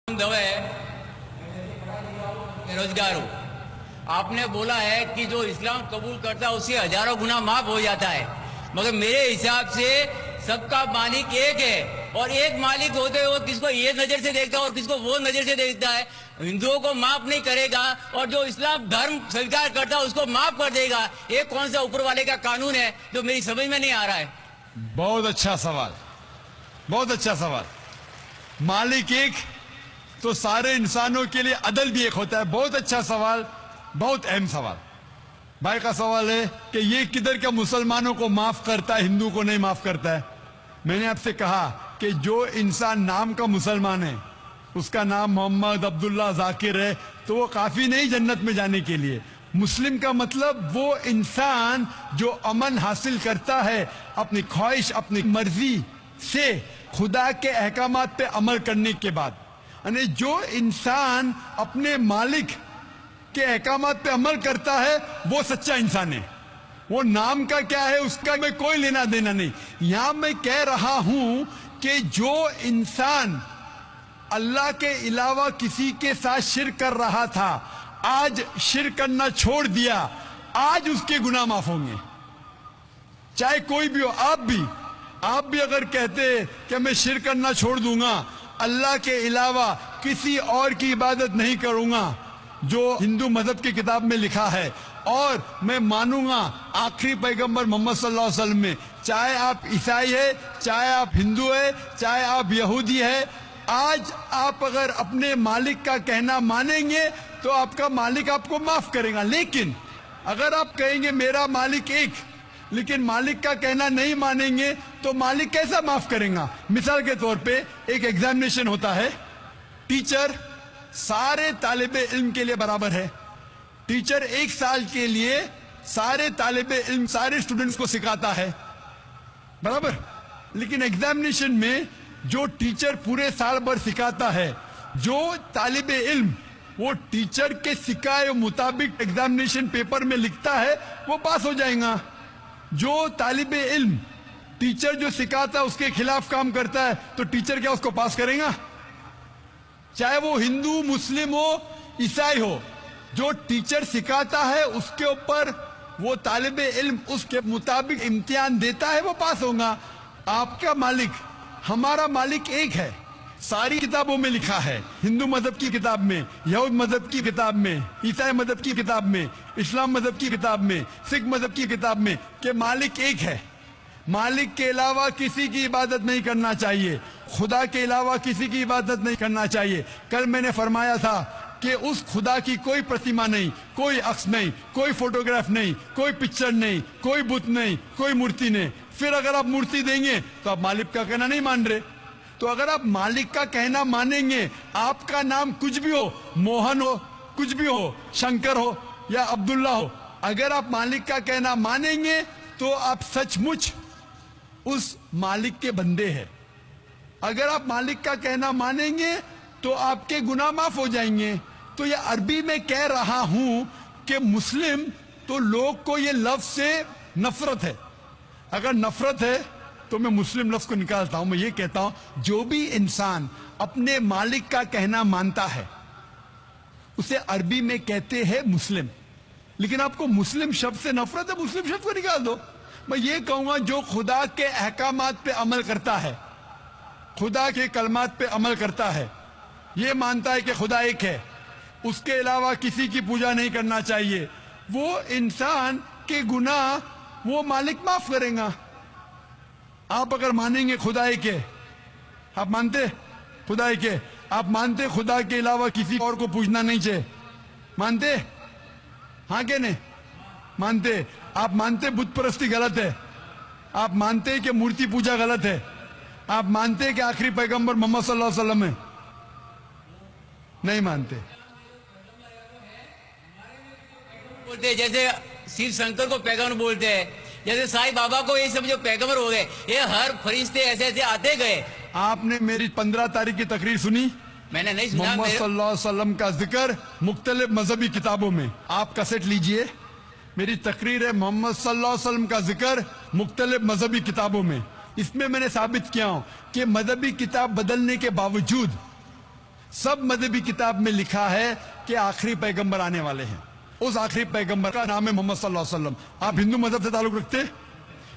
दवा है बेरोजगार हो। आपने बोला है कि जो इस्लाम कबूल करता है उससे हजारों गुना माफ हो जाता है, मगर मेरे हिसाब से सबका मालिक एक है और एक मालिक होते हुए किसको ये नजर से देखता है और किसको वो नजर से देखता है। हिंदुओं को माफ नहीं करेगा और जो इस्लाम धर्म स्वीकार करता है उसको माफ कर देगा। ये कौन सा ऊपर वाले का कानून है जो मेरी समझ में नहीं आ रहा है। बहुत अच्छा सवाल, बहुत अच्छा सवाल। मालिक एक तो सारे इंसानों के लिए अदल भी एक होता है। बहुत अच्छा सवाल, बहुत अहम सवाल। भाई का सवाल है कि ये किधर का मुसलमानों को माफ करता है, हिंदू को नहीं माफ करता है। मैंने आपसे कहा कि जो इंसान नाम का मुसलमान है, उसका नाम मोहम्मद अब्दुल्ला जाकिर है, तो वो काफी नहीं जन्नत में जाने के लिए। मुस्लिम का मतलब वो इंसान जो अमन हासिल करता है अपनी ख्वाहिश, अपनी मर्जी से खुदा के अहकामात पे अमल करने के बाद। यानी जो इंसान अपने मालिक के अहकामात पे अमल करता है वो सच्चा इंसान है। वो नाम का क्या है उसका मैं कोई लेना देना नहीं। यहां मैं कह रहा हूं कि जो इंसान अल्लाह के अलावा किसी के साथ शिर्क कर रहा था, आज शिर्क करना छोड़ दिया, आज उसके गुनाह माफ होंगे। चाहे कोई भी हो, आप भी अगर कहते कि मैं शिर्क करना छोड़ दूंगा, अल्लाह के अलावा किसी और की इबादत नहीं करूंगा जो हिंदू मजहब की किताब में लिखा है, और मैं मानूंगा आखिरी पैगंबर मोहम्मद सल्लल्लाहु अलैहि वसल्लम में, चाहे आप ईसाई है, चाहे आप हिंदू है, चाहे आप यहूदी है, आज आप अगर अपने मालिक का कहना मानेंगे तो आपका मालिक आपको माफ करेगा। लेकिन अगर आप कहेंगे मेरा मालिक एक, लेकिन मालिक का कहना नहीं मानेंगे तो मालिक कैसा माफ करेगा। मिसाल के तौर पे एक एग्जामिनेशन होता है, टीचर सारे तालिबे इल्म के लिए बराबर है। टीचर एक साल के लिए सारे तालिबे इल्म, सारे स्टूडेंट्स को सिखाता है, बराबर। लेकिन एग्जामिनेशन में जो टीचर पूरे साल भर सिखाता है, जो तालिबे इल्म वो टीचर के सिखाए मुताबिक एग्जामिनेशन पेपर में लिखता है, वो पास हो जाएगा। जो तालिबे इल्म टीचर जो सिखाता है उसके खिलाफ काम करता है तो टीचर क्या उसको पास करेगा? चाहे वो हिंदू, मुस्लिम हो, ईसाई हो, जो टीचर सिखाता है उसके ऊपर वो तालिबे इल्म उसके मुताबिक इम्तिहान देता है, वो पास होगा। आपका मालिक, हमारा मालिक एक है। सारी किताबों में लिखा है, हिंदू मजहब की किताब में, यहूद मजहब की किताब में, ईसाई मजहब की किताब में, इस्लाम मजहब की किताब में, सिख मजहब की किताब में, कि मालिक एक है। मालिक के अलावा किसी की इबादत नहीं करना चाहिए, खुदा के अलावा किसी की इबादत नहीं करना चाहिए। कल मैंने फरमाया था कि उस खुदा की कोई प्रतिमा नहीं, कोई अक्स नहीं, कोई फोटोग्राफ नहीं, कोई पिक्चर नहीं, कोई बुत नहीं, कोई मूर्ति नहीं। फिर अगर आप मूर्ति देंगे तो आप मालिक का कहना नहीं मान रहे। तो अगर आप मालिक का कहना मानेंगे, आपका नाम कुछ भी हो, मोहन हो, कुछ भी हो, शंकर हो या अब्दुल्ला हो, अगर आप मालिक का कहना मानेंगे तो आप सचमुच उस मालिक के बंदे हैं। अगर आप मालिक का कहना मानेंगे तो आपके गुनाह माफ हो जाएंगे। तो ये अरबी में कह रहा हूं कि मुस्लिम तो लोग को ये लफ्ज से नफरत है। अगर नफरत है तो मैं मुस्लिम लफ्ज को निकालता हूं। मैं ये कहता हूं जो भी इंसान अपने मालिक का कहना मानता है उसे अरबी में कहते हैं मुस्लिम। लेकिन आपको मुस्लिम शब्द से नफरत है, मुस्लिम शब्द को निकाल दो। मैं ये कहूंगा जो खुदा के अहकामात पे अमल करता है, खुदा के कलमात पे अमल करता है, ये मानता है कि खुदा एक है, उसके अलावा किसी की पूजा नहीं करना चाहिए, वो इंसान के गुनाह वो मालिक माफ करेगा। आप अगर मानेंगे खुदा एक है, आप मानते खुदा एक है, आप मानते खुदा के अलावा किसी और को पूछना नहीं चाहिए, मानते? हाँ के नहीं मानते? आप मानते बुत परस्ती गलत है, आप मानते कि मूर्ति पूजा गलत है, आप मानते कि आखिरी पैगंबर मोहम्मद सल्लल्लाहु अलैहि वसल्लम है? नहीं मानते। बोलते हैं जैसे शिव शंकर को पैगंबर बोलते हैं, जैसे साईं बाबा को ये सब जो पैगंबर हो गए, ये हर फरिश्ते ऐसे ऐसे आते गए। आपने मेरी 15 तारीख की तकरीर सुनी? मैंने नहीं सुना। मोहम्मद सल्लल्लाहु अलैहि वसल्लम का जिक्र मुख्तलिफ मजहबी किताबों में, आप कैसेट लीजिए, मेरी तकरीर है मोहम्मद सल्लल्लाहु अलैहि वसल्लम का जिक्र मुख्तलिफ मजहबी किताबों में। इसमें मैंने साबित किया हूं कि मजहबी किताब बदलने के बावजूद सब मजहबी किताब में लिखा है कि आखिरी पैगंबर आने वाले हैं। उस आखिरी पैगंबर का नाम है मोहम्मद सल्लल्लाहु अलैहि वसल्लम। आप हिंदू मजहब से ताल्लुक रखते हैं?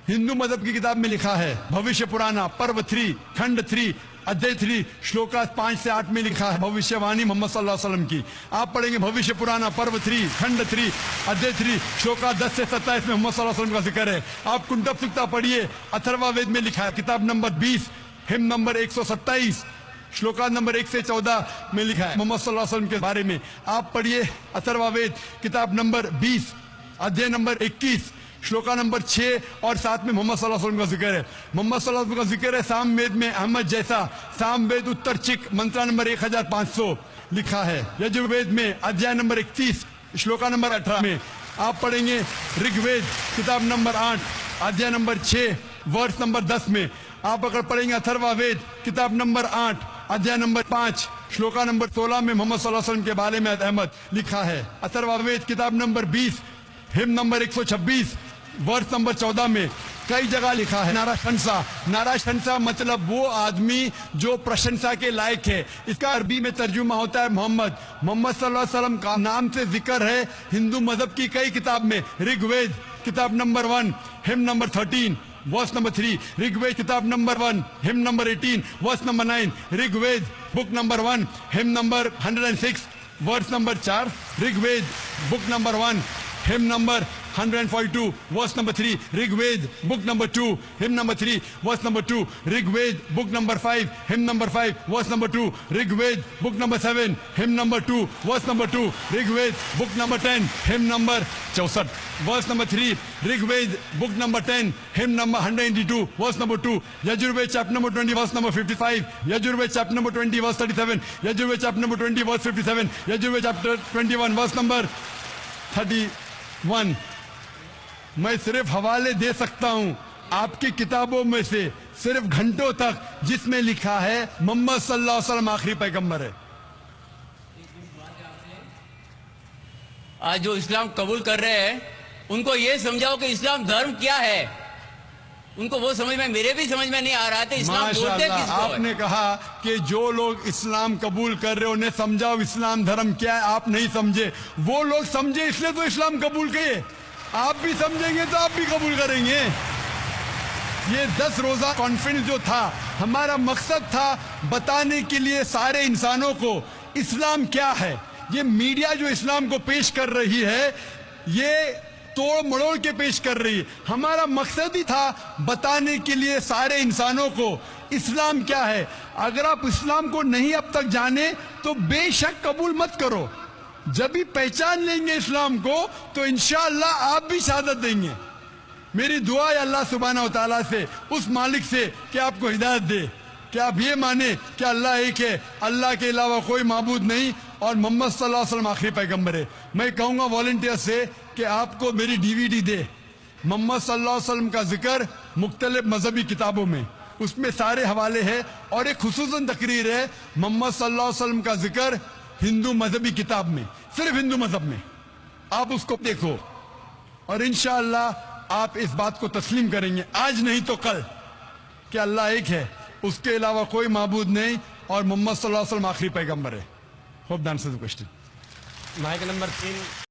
हिंदू मजहब की किताब में लिखा है, भविष्य पुराना पर्व 3 खंड 3 अध्याय 3 श्लोका 5 से 8 में लिखा है भविष्यवाणी मोहम्मद सल्लल्लाहु अलैहि वसल्लम की। आप पढ़ेंगे भविष्य पुराना पर्व 3 खंड 3 अध्याय 3 श्लोका 10 से 27 में मोहम्मद सल्लल्लाहु अलैहि वसल्लम का जिक्र है। आप कुंडब सुक्ता पढ़िए, अथर्वा वेद में लिखा है, किताब number 20 him number 127 shloka number 1 से 14 में लिखा है मोहम्मद सल्लल्लाहु अलैहि वसल्लम के बारे में। आप पढ़िए अथर्वा वेद किताब नंबर 20 अध्याय नंबर 21 श्लोका नंबर 6 और 7 में मोहम्मद सल्लल्लाहु अलैहि वसल्लम का जिक्र है। मोहम्मद सल्लल्लाहु अलैहि वसल्लम का जिक्र है साम वेद में अहमद जैसा, साम वेद उत्तर चिक मंत्रा नंबर 1500 लिखा है। यजुर्वेद में अध्याय नंबर 31 श्लोका नंबर 18 में। आप पढ़ेंगे ऋग्वेद किताब नंबर 8 अध्याय नंबर 6 वर्ष नंबर 10 में। आप अगर पढ़ेंगे अथर्वा वेद किताब नंबर 8 अध्याय नंबर 5 श्लोका नंबर 16 में मोहम्मद सल्लल्लाहु अलैहि वसल्लम के बारे में अहमद लिखा है। अथर्वा वेद किताब नंबर 20 हिम नंबर 126 वर्ष नंबर 14 में कई जगह लिखा है नारा शंसा। नारा शंसा मतलब वो आदमी जो प्रशंसा के लायक है। इसका अरबी में तर्जुमा होता है मोहम्मद। मोहम्मद सल्लल्लाहु अलैहि वसल्लम का नाम से जिक्र है हिंदू मजहब की कई किताब में। ऋग्वेद किताब number 1 hymn number 13 verse number 3, Rigveda किताब number 1 hymn number 18 verse number 9, Rigveda book number 1 hymn number 106 verse number 4, Rigveda book number 1 hymn number 142 verse number 3, Rigveda book number 2 hymn number 3 verse number 2, Rigveda book number 5 hymn number 5 verse number 2, Rigveda book number 7 hymn number 2 verse number 2, Rigveda book number 10 hymn number 64 verse number 3, Rigveda book number 10 hymn number 182 verse number 2, Yajurveda chapter number 20 verse number 55, Yajurveda chapter number 20 verse 37, Yajurveda chapter number 20 verse 57, Yajurveda chapter 21 verse number 31। मैं सिर्फ हवाले दे सकता हूं आपकी किताबों में से सिर्फ घंटों तक जिसमें लिखा है मोहम्मद सल्लल्लाहु अलैहि वसल्लम आखिरी पैगंबर है। आज जो इस्लाम कबूल कर रहे हैं उनको ये समझाओ कि इस्लाम धर्म क्या है। उनको वो समझ में, मेरे भी समझ में नहीं आ रहा था इस्लाम बोलते किसको है। आपने कहा कि जो लोग इस्लाम कबूल कर रहे हैं उन्हें समझाओ इस्लाम धर्म क्या है। आप नहीं समझे, वो लोग समझे इसलिए तो इस्लाम कबूल किए। आप भी समझेंगे तो आप भी कबूल करेंगे। ये 10 रोजा कॉन्फ्रेंस जो था, हमारा मकसद था बताने के लिए सारे इंसानों को इस्लाम क्या है। ये मीडिया जो इस्लाम को पेश कर रही है ये तोड़ मड़ोड़ के पेश कर रही है। हमारा मकसद ही था बताने के लिए सारे इंसानों को इस्लाम क्या है। अगर आप इस्लाम को नहीं अब तक जाने तो बेशक कबूल मत करो। जब भी पहचान लेंगे इस्लाम को तो इंशाअल्लाह आप भी शहादत देंगे। मेरी दुआ है अल्लाह सुब्हानहू व तआला से, उस मालिक से कि आपको हिदायत दे कि आप ये माने कि अल्लाह एक है, अल्लाह के अलावा कोई माबूद नहीं और मोहम्मद सल्लल्लाहु अलैहि वसल्लम आखिरी पैगंबर है। मैं कहूँगा वॉलंटियर से कि आपको मेरी DVD दे, मोहम्मद सल्लल्लाहु अलैहि वसल्लम का जिक्र मुख्तलिफ मजहबी किताबों में, उसमें सारे हवाले हैं और एक खुसूसन तकरीर है मोहम्मद सल्लल्लाहु अलैहि वसल्लम का जिक्र हिंदू मजहबी किताब में, सिर्फ हिंदू मजहब में। आप उसको देखो और इंशाअल्लाह आप इस बात को तस्लीम करेंगे आज नहीं तो कल कि अल्लाह एक है, उसके अलावा कोई माबूद नहीं और मोहम्मद सल्लल्लाहु अलैहि वसल्लम आखिरी पैगंबर है। Hope the answer the question. Mike number 3